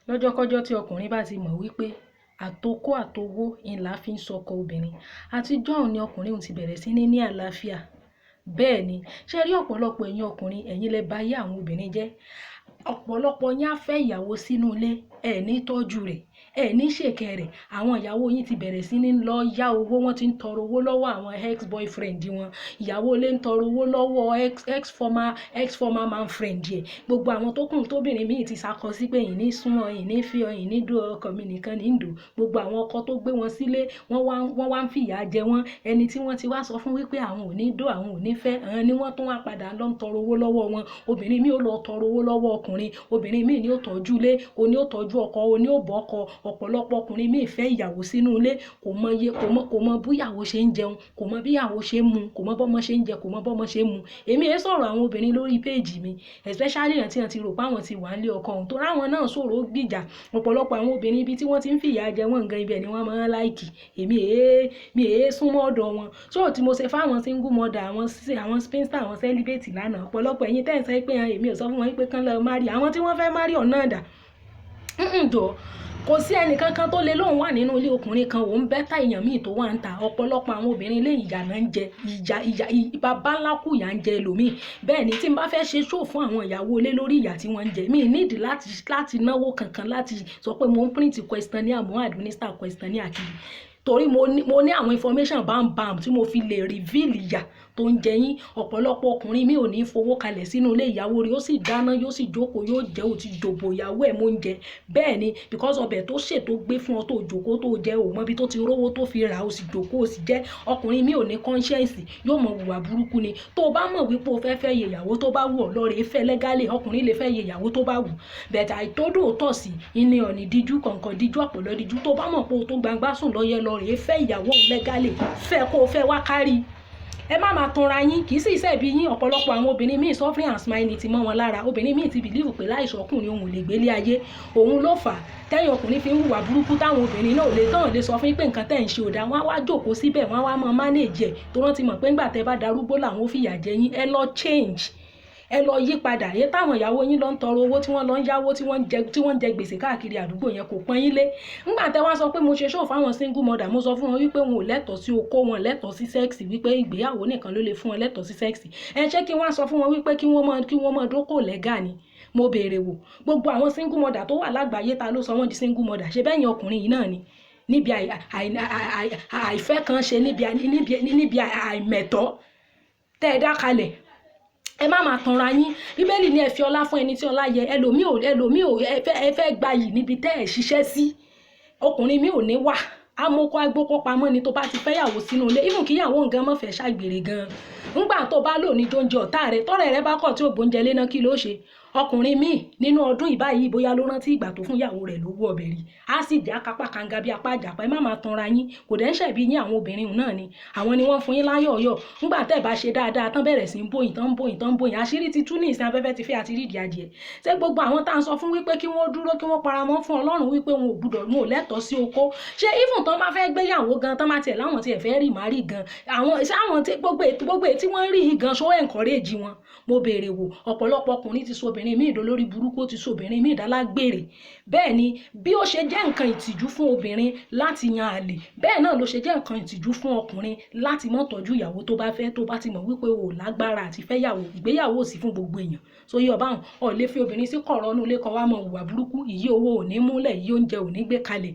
lọ́jọ́kọ́jọ́ tí ọkùnrin bá ti mọ̀ wípé àtokó àtowó ńlá fi ń sọkọ obìnrin àtijọ́ òun ni ọkùnrin ti bẹ̀rẹ̀ sí ní àlàáfíà. Bẹ́ẹ̀ ni ṣé rí ọ̀pọ̀lọpọ̀ ẹ̀yin ọkùnrin ẹ̀yin lẹ báyé àwọn obìnrin jẹ́. Ọ̀pọ̀lọpọ̀ yín á fẹ́ ìyàwó sínú ilé ẹ̀ ní tọ́jú rẹ̀ ẹ̀ ní ṣèkẹ́ rẹ̀. Àwọn ìyàwó yín ti bẹ̀rẹ̀ sí ní lọ yá owó, wọ́n ti ń tọrọ owó lọ́wọ́ àwọn ex boyfriend wọn. Ìyàwó ilé ń tọrọ owó lọ́wọ́ ex former man friend yẹ. Gbogbo àwọn tó kùn tóbìnrin míì ti sakọ sí pé ìní súnmọ́ ìní fi ọ ìní dó ọkọ mi nìkan ní ìdò. Gbogbo àwọn ọkọ tó gbé wọn sílé wọ́n wá ń fìyà jẹ wọ́n. Ẹni tí wọ́n ti wá sọ fún wípé àwọn ò ní dó àwọn ò ní fẹ́ àwọn ni wọ́n tún wá padà lọ ń tọrọ owó lọ́wọ́ wọn. Obìnrin míì ó lọ tọrọ owó lọ́wọ́ ọkùnrin. Obìnrin míì ni ó tọ́jú ilé oní ó tọ́jú ọkọ oní ó bọ́ ọkọ. Ọ̀pọ̀lọpọ̀ ọkùnrin míì fẹ́ ìyàwó sínú ilé kò mọ bí ìyàwó ṣe ń jẹun kò mọ bí ìyàwó ṣe ń mu kò mọ bọ́mọ ṣe ń jẹ kò mọ bọ́mọ ṣe ń mu. Èmi ẹ sọ̀rọ̀ àwọn obìnrin lórí péèjì mi especially àwọn tí wọ́n ti rò pé àwọn ti wà nílé ọkọ òun tó ráwọn náà sọ̀rọ̀ gbìjà. Ọ̀pọ̀lọpọ̀ àwọn obìnrin ibi tí wọ́n ti ń fìyà jẹ wọ́n gan ibẹ̀ ni wọ́n máa ń láìkì. Mi èé súnmọ́ ọ̀dọ̀ wọn. So tí mo ṣe fáwọn single mother àwọn spinster àwọn celebrate lánàá ọ̀pọ̀lọpọ̀ ẹ̀yin tẹ́ ń sọ pé èmi ò sọ fún wọn pé kán lọ marry àwọn tí wọ́n fẹ́ marry ọ̀nà dà. Jọ kò sí ẹnìkankan tó lè lóun wà nínú ilé ọkùnrin kan òun bẹ́tà èèyàn míì tó wà ń ta. Ọ̀pọ̀lọpọ̀ àwọn obìnrin ilé ìyà náà ń jẹ bàbá ńlá kù ìyà ń jẹ ẹlòmíì. Bẹ́ẹ̀ ni tí n bá fẹ́ ṣe show fún àwọn ìyàwó ilé lórí ìyà tí wọ́n ń jẹ mi need láti náwó kankan láti sọ pé mo ń print questionnaire mo administer questionnaire kiri torí mo ní àwọn information bam tí mo fi lè reveal ìyà tó ń jẹ yín. Ọ̀pọ̀lọpọ̀ ọkùnrin mi ò ní fowó kalẹ̀ sínú ilé ìyàwó rẹ̀ ó sì dáná yóò sì jókòó yóò jẹ́ ó ti jòbò ìyàwó ẹ̀ mọ́ oúnjẹ. Bẹ́ẹ̀ ni because ọbẹ̀ tó ṣe tó gbé fún ọ tó jókòó tó jẹ́ ò mọ bí tó ti rówó tó fi rà ó sì jókòó ó sì jẹ́. Ọkùnrin mi ò ní conscience yóò mọ hùwà burúkú ni. Tó bá mọ̀ wípé o fẹ́ yẹ ìyàwó tó bá wù ọ́ lọ́rẹ̀ fẹ́ lẹ́gálẹ̀ ọkùnrin lè fẹ́ yẹ ìyàwó tó bá wù. Bẹ̀tà àìtódò òótọ́ sí ìní ọ̀nì díjú kọ̀ọ̀kan díjú ọ̀pọ̀lọ́ díjú tó bá mọ̀ pé o tó gbangba sùn lọ́yẹ lọ́rẹ̀ fẹ́ ìyàwó lẹ́gálẹ̀ fẹ́ kó o fẹ́ wá kárí. Ẹ má máa tanra yín kì í sì ṣe bí yín. Ọ̀pọ̀lọpọ̀ àwọn obìnrin míì suffering and smiling ti mọ́ wọn lára. Obìnrin míì ti believe pé láìsọkùnrin òun ò lè gbélé ayé òun ló fà á tẹ́yìn ọkùnrin fi ń hùwà burúkú táwọn obìnrin náà lè sọ fún pé nǹkan tẹ́ ń ṣe ò dáa wọ́n á wá jókòó síbẹ̀ wọ́n á wá mọ manage ẹ̀ tó rántí mọ̀ pé ńgbà tẹ́ bá darúgbó làwọn ó fìyà jẹ yín. Ẹ lọ change ẹ lọ yí padà. Èyí táwọn ìyàwó yín lọ ń tọrọ owó tí wọ́n lọ ń yáwó tí wọ́n ń jẹ gbèsè káàkiri àdúgbò yẹn kò pọ́n yín lé. Ńgbà tẹ́ wá sọ pé mo ṣe show fáwọn single mother mo sọ fún wọn wípé wọn ò lẹ́tọ̀ọ́ sí okó wọn lẹ́tọ̀ọ́ sí sẹ́ẹ̀sì wípé ìgbéyàwó nìkan ló lè fún wọn lẹ́tọ̀ọ́ sí sẹ́ẹ̀sì. Ẹ ṣé kí wọ́n sọ fún wọn wípé kí wọ́n mọ dókò lẹ́gà ni. Mo béèrè wò gbogbo àwọn single mother tó wà lágbàáyé ta ló sọ wọ́n di single mother ṣe bẹ́yìn ọkùnrin yìí náà ni níbi àìfẹ́ kan ṣe níbi àìmẹ̀tọ́ tẹ́ ẹ dá kalẹ̀. Ẹ má máa tanra yín. Bíbélì ní ẹ fi ọlá fún ẹni tí ọlá yẹ. Ẹlòmíì ò ẹ fẹ́ gbayì níbi tẹ́ ẹ ṣiṣẹ́ sí. Ọkùnrin mi ò ní wà amókó agbókó pamọ́ ni tó bá ti fẹ́yàwó sínú ilé even kíyàwó nǹkan mọ́ fẹ́ ṣàgbèrè gan. Ńgbà tó bá lò ní jóúnjẹ ọ̀tá rẹ̀ tọ́rẹ̀ rẹ̀ bá kọ̀ tí ò gbóúnjẹ lé náà kí ló ṣe. Ọkùnrin míì nínú ọdún ìbáyìí bóyá ló rántí ìgbà tó fún ìyàwó rẹ̀ lówó ọbẹ̀ rí á sì jẹ́ akápá kanga bí apá àjàpá. Ẹ má máa tanra yín kò dẹ́ ń ṣẹ̀bi yín àwọn obìnrin náà ni àwọn ni wọ́n fún yín láyọ̀ọ̀yọ̀. Ńgbà tẹ́ bá ṣe dáadáa tán bẹ̀rẹ̀ sí ń bóyìn àṣírí ti tú ní ìsìn afẹ́fẹ́ ti fẹ́ àti rídìí adìẹ. Ṣé gbogbo àwọn tá à ń sọ fún wípé kí wọ́n dúró kí wọ́n paramọ́ fún Ọlọ́run wípé wọn ò lẹ́tọ̀ọ́ sí okó ṣé even tán bá fẹ́ gbéyàwó gan tán bá tiẹ̀ láwọn tiẹ̀ fẹ́ rí màrí gan àwọn tí gbogbo tí wọ́n rí gan ṣó encourage wọn. Mo béèrè wò ọ̀pọ̀lọpọ̀ ọkùnrin ti so obìnrin míì dó lórí burúkú ti so obìnrin míì dálágbèrè. Bẹ́ẹ̀ ni bí ó ṣe jẹ́ nǹkan ìtìjú fún obìnrin láti yan àlè bẹ́ẹ̀ náà ló ṣe jẹ́ nǹkan ìtìjú fún ọkùnrin láti má tọ́jú ìyàwó tó bá fẹ́ tó bá ti mọ̀ wípé o lágbára àti fẹ́yàwó ìgbéyàwó sì fún gbogbo èèyàn. So yí ọba hàn ọ̀ lè fi obìnrin sí kọ̀rọ̀ ọ̀nù ilé kan wá mọ hùwà burúkú ìyí owó ò ní múlẹ̀ ìyí oúnjẹ ò ní gbé kalẹ̀.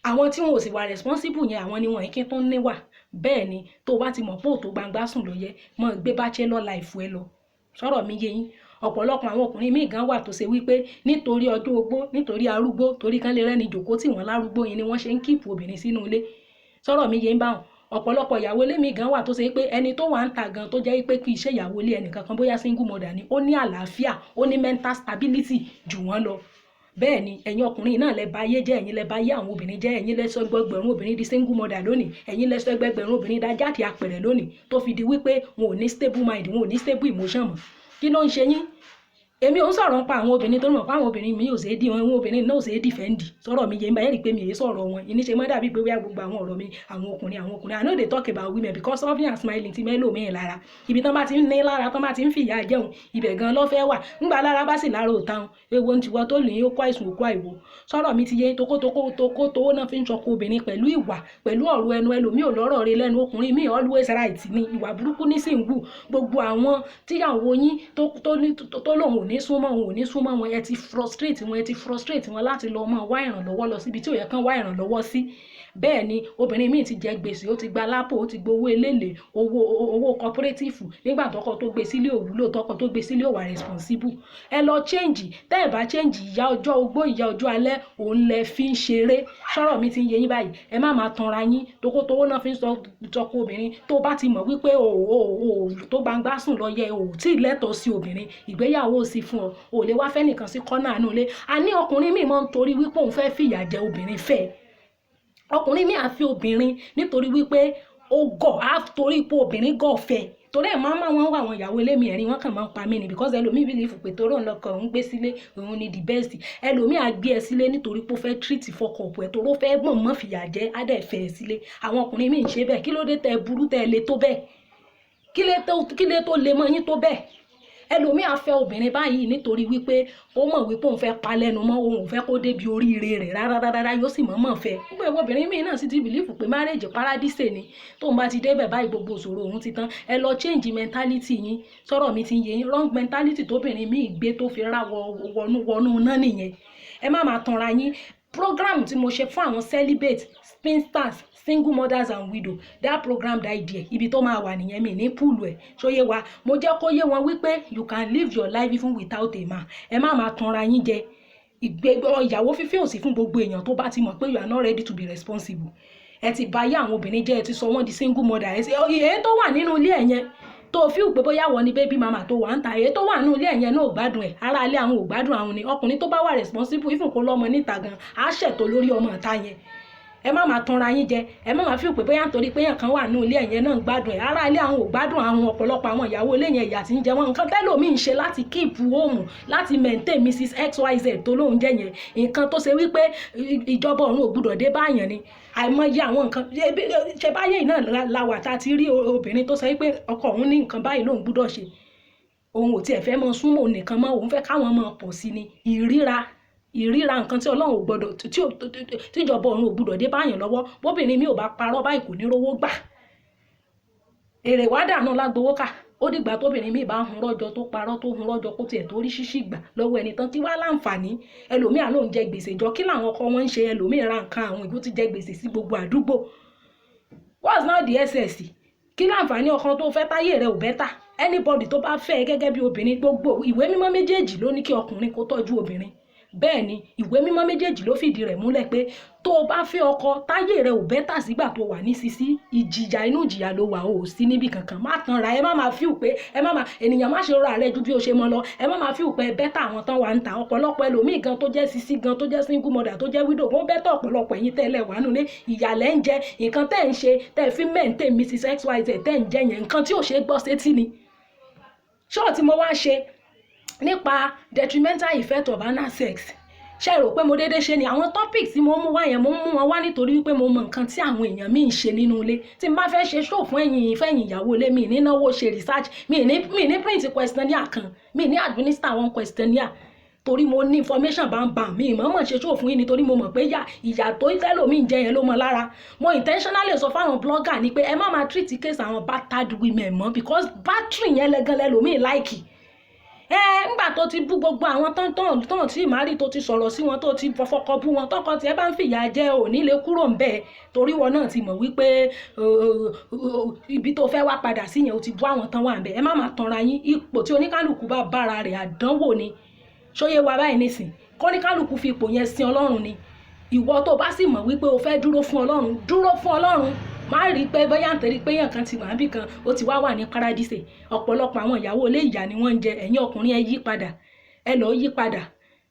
Àwọn tí wọn ò sì wà responsible yẹn àwọn ni wọn kí tó ń níwà. Bẹ́ẹ̀ ni tó bá ti mọ̀ pé òtó gbangba sùn ló yẹ mọ́ gbé bachelor life ẹ lọ. Sọ̀rọ̀ mi yé yín. Ọ̀pọ̀lọpọ̀ àwọn ọkùnrin míì gan wà tó ṣe wípé nítorí ọjọ́ ogbó nítorí arúgbó torí kan lè rẹ́ni jòkó tí wọ́n lárúgbó yẹn ni wọ́n ṣe ń kíìpù obìnrin sínú ilé. Sọ̀rọ̀ mi yé ń báwọn. Ọ̀pọ̀lọpọ̀ ìyàwó ilé mi gan wà tó ṣe pé ẹni tó wà ń ta gan tó jẹ́ pé kì í ṣe ìyàwó ilé ẹnìkan kan bóyá single mother ni ó ní àlàáfíà ó ní mental stability jù wọ́n lọ. Bẹ́ẹ̀ ni ẹ̀yin ọkùnrin náà lẹ bá ayé jẹ́ ẹ̀yin lẹ bá ayé àwọn obìnrin jẹ́ ẹ̀yin lẹ sọ ẹgbẹgbẹ̀rún obìnrin di single mother lónìí ẹ̀yin lẹ sọ ẹgbẹgbẹ̀rún obìnrin dá jáde àpẹẹrẹ lónìí tó fi di wípé wọn ò ní stable mind wọn ò ní stable emotion mọ́. Kí ló ń ṣe yín? èmi ò ń sọ̀rọ̀ nípa àwọn obìnrin tó mọ̀ pé àwọn obìnrin mi ò ṣe é dí wọn, àwọn obìnrin náà ò ṣe é dìfẹ́ǹdì sọ̀rọ̀ mi yé ń bá yẹ́rì pé mi èyí sọ̀rọ̀ wọn ìníṣe mọ́ dàbí pé wíyá gbogbo àwọn ọ̀rọ̀ mi àwọn ọkùnrin I know they talk about women because something and smiling ti mẹ́lò mí lára ibi tán bá ti ń ní lára tán bá ti ń fìyà jẹun ibẹ̀ gan ló fẹ́ wà ńgbà lára bá sì lára òtàn ewo ti wọ́n tó lè ó kó àìsàn òkú àìwò sọ̀rọ̀ mi ti yé tokótokó náà fi ń sọkọ obìnrin pẹ̀lú ìwà pẹ̀lú ọ̀rọ̀ ẹnu ẹlòmíì ò lọ́rọ̀ rẹ̀ lẹ́nu ọkùnrin mi always right ni ìwà burúkú ní sìngbù gbogbo àwọn tíyàwó yín tó lòun ò ní súnmọ́ wọn ẹ ti frustrate wọn láti lọ mọ́ wá ìrànlọ́wọ́ lọ síbi tí ò yẹ kán wá ìrànlọ́wọ́ sí bẹ́ẹ̀ ni obìnrin míì ti jẹ gbèsè ó ti gba lápò ó ti gbowó eléèlé owó cooperative nígbà tọkọ tó gbé sílé òwúlò tọkọ tó gbé sílé òwà responsible ẹ lọ change tẹ́ ẹ bá change ìyá ọjọ́ ogbó ìyá ọjọ́ alẹ́ òun lẹ fi ń ṣeré sọ̀rọ̀ mi ti ń yé yín báyìí ẹ má máa tanra yín tokótowó náà fi ń sọkọ obìnrin tó bá ti mọ̀ wípé tó gbangba sùn lọ yẹ tí ì lẹ́tọ̀ọ́ sí obìnrin ìgbéyàwó sí fún ọ lè wá fẹ́ nìkan sí kọ́nà àánú ilé a ní ọkùnrin míì máa ń torí wípé òun fẹ́ fìyà jẹ obìnrin fẹ́ ọkùnrin míì á fi obìnrin nítorí wípé ó gọ̀ á torí pé obìnrin gọ̀ fẹ́ torí ẹ̀ máa wọn wà àwọn ìyàwó ilé mi ẹ̀rín wọn kàn máa ń pa mí ni because ẹlòmíì believe pé torí òun lọkọ òun gbé sílé òun ni the best ẹlòmíì á gbé ẹ sílé nítorí pé ó fẹ́ treat fọkọ ọ̀pọ̀ ẹ̀ torí ó fẹ́ gbọ̀n mọ́ fìyà jẹ á dẹ̀ fẹ́ ẹ sílé àwọn ọkùnrin míì ń ṣe bẹ́ẹ̀ kí ló dé tẹ burú tẹ le tó bẹ́ẹ̀ kí lè tó le mọ́ yín tó bẹ́ẹ̀ ẹlòmíì á fẹ́ obìnrin báyìí nítorí wípé ó mọ̀ wípé òun fẹ́ pa lẹ́nu mọ́ òun fẹ́ kó débi oríire rẹ̀ rárá yóò sì mọ̀ fẹ́ gbogbo obìnrin míì náà sì ti bìlífù pé marriage paradise ni tóun bá ti débẹ̀ báyìí gbogbo òṣòro òun ti tán ẹ lọ change mentality yín sọ̀rọ̀ mi ti yé yín wrong mentality tóbìnrin míì gbé tó fi rá wọnú náà nìyẹn ẹ má máa tanra yín program tí mo ṣe fún àwọn celibate spinsters single mothers and widow that program die there ibi tó máa wà nìyẹn mi ní púùlù ẹ̀ ṣóyé wa mo jẹ́ kó yé wọn wípé you can live your life even without a man ẹ má máa tanra yín jẹ ìyàwó fífẹ́ òsì fún gbogbo èèyàn tó bá ti mọ̀ pé you are not ready to be responsible ẹ ti bà yé àwọn obìnrin jẹ́ ẹ ti sọ wọ́n di single mother èyí tó wà nínú ilé ẹ̀ yẹn tó fi pé bóyá wọ ni baby mama tó wà ń ta èyí tó wà nínú ilé ẹ̀ yẹn náà ò gbádùn ẹ̀ ara ilé àwọn ò gbádùn àwọn ni ọkùnrin tó bá wà responsible even kó lọ́mọ níta gan á ṣètò lórí ọmọ ìta yẹn ẹ má máa tanra yín jẹ ẹ má máa fi pé bóyá nítorí pé èèyàn kan wà nínú ilé ẹ̀yẹn náà ń gbádùn ẹ̀ ara ilé àwọn ò gbádùn àwọn ọ̀pọ̀lọpọ̀ àwọn ìyàwó ilé yẹn ìyà tí ń jẹ wọn nǹkan tẹ́lòmíì ń ṣe láti keep home láti maintain Mrs XYZ tó lóun jẹ́ yẹn nǹkan tó ṣe wípé ìjọba ọ̀run ò gbúdọ̀ dé báyàn ni àìmọye àwọn nǹkan ṣe báyé náà làwà tá a ti rí obìnrin tó sọ wípé ọkọ òun ní nǹkan báyìí lóun gbúdọ̀ ṣe òun ò tiẹ̀ fẹ́ mọ súnmọ́ nìkan mọ́ òun fẹ́ káwọn mọ pọ̀ sí ni ìríra nǹkan tí Ọlọ́run ò gbọdọ̀ tíjọba ọ̀run ò gbọdọ̀ dé báyàn lọ́wọ́ bóbìnrin mi ò bá parọ́ báyìí kò ní rówó gbà èrè wá dànù lágbowó kà ó dìgbà tóbìnrin mi bá hun rọ́jọ tó parọ́ tó hun rọ́jọ kó tiẹ̀ tó rí ṣíṣì gbà lọ́wọ́ ẹni tán kí wá láǹfààní ẹlòmíà ló ń jẹ gbèsè jọ kí làwọn ọkọ wọn ń ṣe ẹlòmíà ra nǹkan àwọn ìlú ti jẹ gbèsè sí gbogbo àdúgbò what's now the essence kí láǹfààní ọkọ tó fẹ́ táyé rẹ̀ ò bẹ́tà anybody tó bá fẹ́ gẹ́gẹ́ bí obìnrin gbogbo ìwé mímọ́ méjèèjì ló ní kí ọkùnrin kó tọ́jú obìnrin bẹ́ẹ̀ ni ìwé mímọ́ méjèèjì ló fìdí rẹ̀ múlẹ̀ pé tó o bá fẹ́ ọkọ táyé rẹ̀ ò bẹ́tà sígbà tó wà ní sisi ìjìyà inú ìjìyà ló wà ó sí níbi kankan má tanra ẹ má máa fíù pé ẹ má máa ènìyàn má ṣe rọra rẹ ju bí o ṣe mọ lọ ẹ má máa fíù pé bẹ́tà àwọn tán wà ń ta ọ̀pọ̀lọpọ̀ ẹlòmíì gan tó jẹ́ sisi gan tó jẹ́ single mother tó jẹ́ widow wọ́n bẹ́tà ọ̀pọ̀lọpọ̀ ẹ̀yin tẹ́lẹ̀ wà nulẹ̀ ìyàlẹ́ ń jẹ nǹkan tẹ́ ń ṣe tẹ́ fi maintain Mrs XYZ tẹ́ ń jẹ yẹn nǹkan tí ò ṣe gbọ́ sétí ni ṣọ́ọ̀tì mo wá ṣe nípa detrimental effect of anal sex ṣe rò pé mo dédé ṣe ni àwọn topics tí mo mú wá yẹn mo mú wọn wá nítorí wípé mo mọ nǹkan tí àwọn èèyàn míì ń ṣe nínú ilé tí n bá fẹ́ ṣe show fún ẹ̀yin ìyàwó ilé mi ní náwó ṣe research mi ní print questionnaire kan mi ní administer one questionnaire torí mo ní information bá mi mọ̀ ṣe show fún yín nítorí mo mọ̀ pé ìyà tó tẹ́lòmíì jẹ yẹn ló mọ lára mo intentionally sọ fáwọn blogger ni pé ẹ má máa treat case àwọn battered women mọ́ because battery yẹn lẹ́gàn lẹ́lòmíì like ńgbà tó ti bú gbogbo àwọn tán tí màrí tó ti sọ̀rọ̀ sí wọn tó ti fọfọkọ bú wọn tọkọ tí ẹ bá ń fìyà jẹ ò ní lè kúrò ń bẹ́ẹ̀ torí wọn náà ti mọ̀ wípé ibi tó fẹ́ wá padà sí yẹn ó ti bú àwọn tán wà ń bẹ́ẹ̀ ẹ má máa tanra yín ipò tí oníkálùkù bá bára rẹ̀ àdánwò ni ṣóyé wa báyìí nísìn kóníkálùkù fi ipò yẹn sin Ọlọ́run ni ìwọ tó bá sì mọ̀ wípé o fẹ́ dúró fún Ọlọ́run má rí pé bóyá nítorí pé èèyàn kan ti wà níbì kan ó ti wà ní paradise ọ̀pọ̀lọpọ̀ àwọn ìyàwó ilé ìyá ni wọ́n ń jẹ ẹ̀yin ọkùnrin ẹ yí padà ẹ lọ́ọ́ yí padà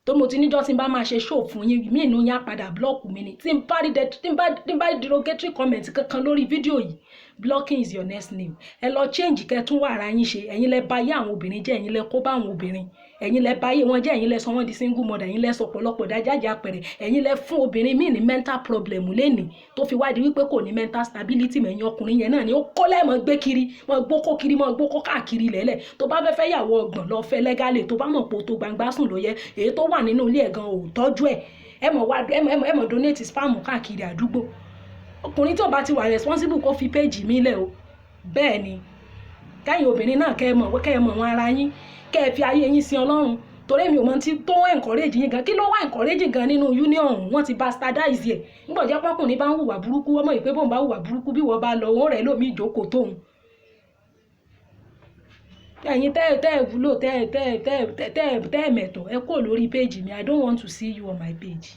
tó mo ti níjọ́ tí n bá máa ṣe show fún yín mí inú yín á padà blọ́ọ̀kù mi ni tí n bá derogatory comment kankan lórí fídíò yìí blocking is your next name. Ẹ lọ change kẹ́ tún wà ara yín ṣe. Ẹ̀yin lẹ bà ayé àwọn obìnrin jẹ́, ẹ̀yin lẹ kó bá àwọn obìnrin, ẹ̀yin lẹ bà ayé wọn jẹ́, ẹ̀yin lẹ sọ wọ́n di single mother, ẹ̀yin lẹ sọ ọ̀pọ̀lọpọ̀ dájájà pẹ̀rẹ̀, ẹ̀yin lẹ fún obìnrin míì ní mental problem lẹ́nìí tó fi wá di wípé kò ní mental stability mẹ́yìn ọkùnrin yẹn náà ni ó kó lẹ́mọ̀ gbé kiri, mọ̀ gbókó kiri, mọ̀ gbókó káàkiri lẹ́lẹ̀. Tó bá fẹ́ yàwó ọgbọ̀n lọ fẹ́ lẹ́gálẹ̀, tó bá mọ̀ pé o tó gbangba sùn ló yẹ, èyí tó wà nínú ilé ẹ̀ gan ò tọ́jú ẹ̀, ẹ mọ̀ donate spam káàkiri àdúgbò. Ọkùnrin tí ó bá ti wà responsible kó fi page mi lẹ̀ o. Bẹ́ẹ̀ ni káyìn obìnrin náà kẹ́ ẹ mọ̀ wọn ara yín, kẹ́ ẹ fi ayé yín sin Ọlọ́run. Torí mi ò mọ̀ tí tó encourage yín gan, kí ló wá encourage gan nínú union wọ́n ti bastardize ẹ̀. Nígbà jẹ́ pọ́kùnrin bá ń hùwà burúkú, ọmọ ìpé bóun bá hùwà burúkú bí wọ́n bá lọ wọ́n rẹ̀ lómi ìjókòó tóun. Ẹ̀yin tẹ́ wúlò tẹ́ mẹ̀tọ̀ ẹ kó lórí page mi. I don't want to see you on my page.